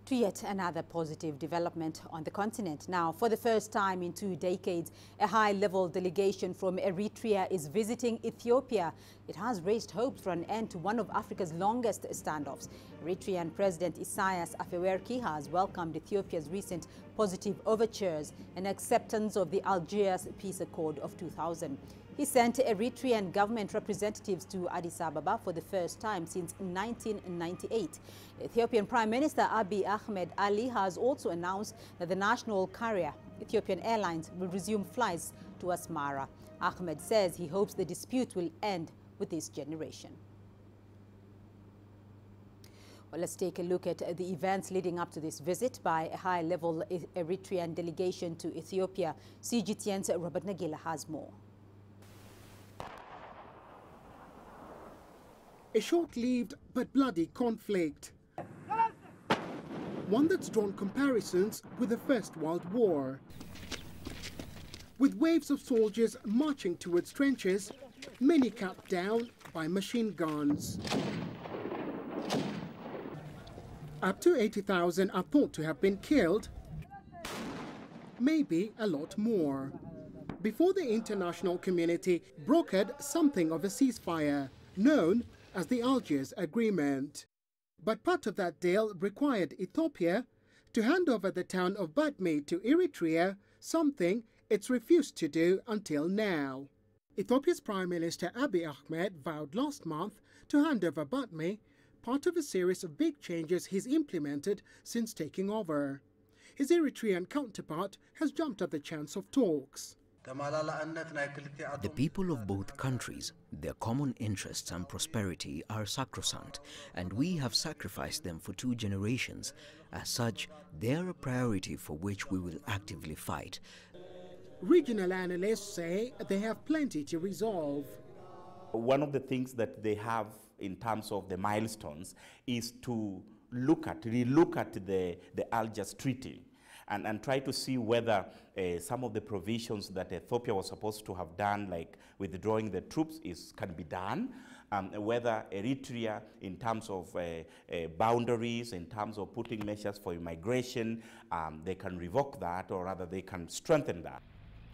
To yet another positive development on the continent. Now, for the first time in 2 decades, a high-level delegation from Eritrea is visiting Ethiopia. It has raised hopes for an end to one of Africa's longest standoffs. Eritrean President Isaias Afewerki has welcomed Ethiopia's recent positive overtures and acceptance of the Algiers Peace Accord of 2000. He sent Eritrean government representatives to Addis Ababa for the first time since 1998. Ethiopian Prime Minister Abiy Ahmed Ali has also announced that the national carrier, Ethiopian Airlines, will resume flights to Asmara. Ahmed says he hopes the dispute will end with this generation. Well, let's take a look at the events leading up to this visit by a high-level Eritrean delegation to Ethiopia. CGTN's Robert Nagila has more. A short-lived but bloody conflict. One that's drawn comparisons with the First World War. With waves of soldiers marching towards trenches, many cut down by machine guns. Up to 80,000 are thought to have been killed, maybe a lot more, before the international community brokered something of a ceasefire, known as the Algiers Agreement. But part of that deal required Ethiopia to hand over the town of Badme to Eritrea, something it's refused to do until now. Ethiopia's Prime Minister Abiy Ahmed vowed last month to hand over Badme, part of a series of big changes he's implemented since taking over. His Eritrean counterpart has jumped at the chance of talks. The people of both countries, their common interests and prosperity are sacrosanct, and we have sacrificed them for 2 generations. As such, they are a priority for which we will actively fight. Regional analysts say they have plenty to resolve. One of the things that they have in terms of the milestones is to relook at the Algiers Treaty and try to see whether some of the provisions that Ethiopia was supposed to have done, like withdrawing the troops, can be done, whether Eritrea, in terms of boundaries, in terms of putting measures for immigration, they can revoke that, or rather they can strengthen that.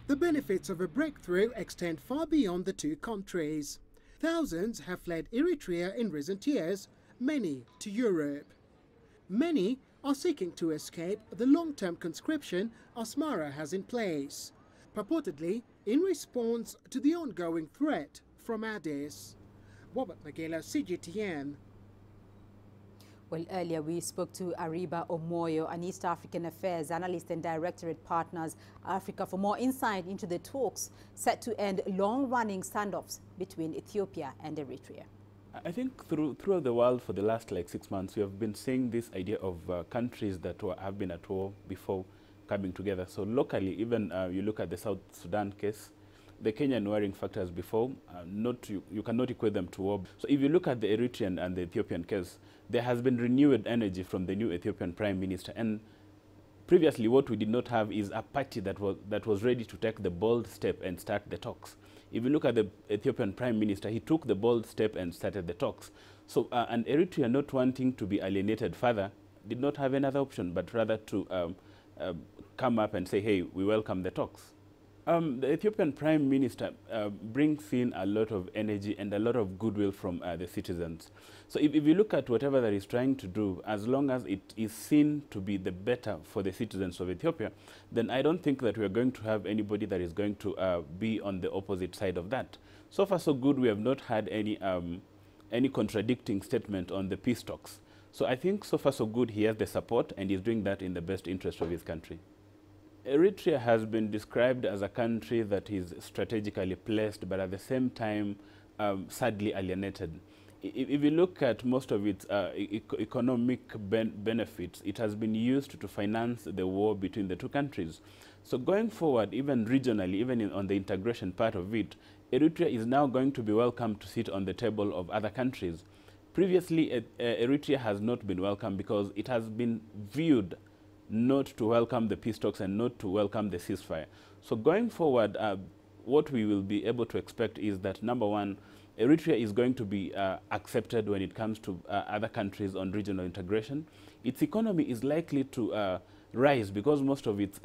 The benefits of a breakthrough extend far beyond the 2 countries. Thousands have fled Eritrea in recent years, many to Europe. Many are seeking to escape the long-term conscription Asmara has in place, purportedly in response to the ongoing threat from Addis. Robert Nagila, CGTN. Well, earlier we spoke to Ariba Omoyo, an East African Affairs analyst and director at Partners Africa, for more insight into the talks set to end long-running standoffs between Ethiopia and Eritrea. I think throughout the world for the last 6 months, we have been seeing this idea of countries that have been at war before coming together. So locally, even you look at the South Sudan case, the Kenyan warring factors before, you cannot equate them to war. So if you look at the Eritrean and the Ethiopian case, there has been renewed energy from the new Ethiopian Prime Minister. And previously, what we did not have is a party that was ready to take the bold step and start the talks. If you look at the Ethiopian Prime Minister, he took the bold step and started the talks. So, and Eritrea, not wanting to be alienated further, did not have another option, but rather to come up and say, hey, we welcome the talks. The Ethiopian Prime Minister brings in a lot of energy and a lot of goodwill from the citizens. So if you look at whatever that he's trying to do, as long as it is seen to be the better for the citizens of Ethiopia, then I don't think that we are going to have anybody that is going to be on the opposite side of that. So far so good, we have not had any contradicting statement on the peace talks. So I think so far so good, he has the support and he's doing that in the best interest of his country. Eritrea has been described as a country that is strategically placed, but at the same time, sadly alienated. If you look at most of its economic benefits, it has been used to finance the war between the 2 countries. So going forward, even regionally, even on the integration part of it, Eritrea is now going to be welcome to sit on the table of other countries. Previously, Eritrea has not been welcome because it has been viewed not to welcome the peace talks and not to welcome the ceasefire. So going forward, what we will be able to expect is that, number one, Eritrea is going to be accepted when it comes to other countries on regional integration. Its economy is likely to rise because most of its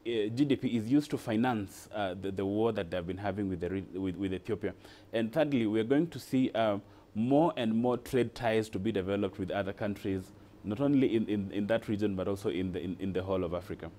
GDP is used to finance the war that they've been having with Ethiopia. And thirdly, we're going to see more and more trade ties to be developed with other countries, not only in that region, but also in the whole of Africa.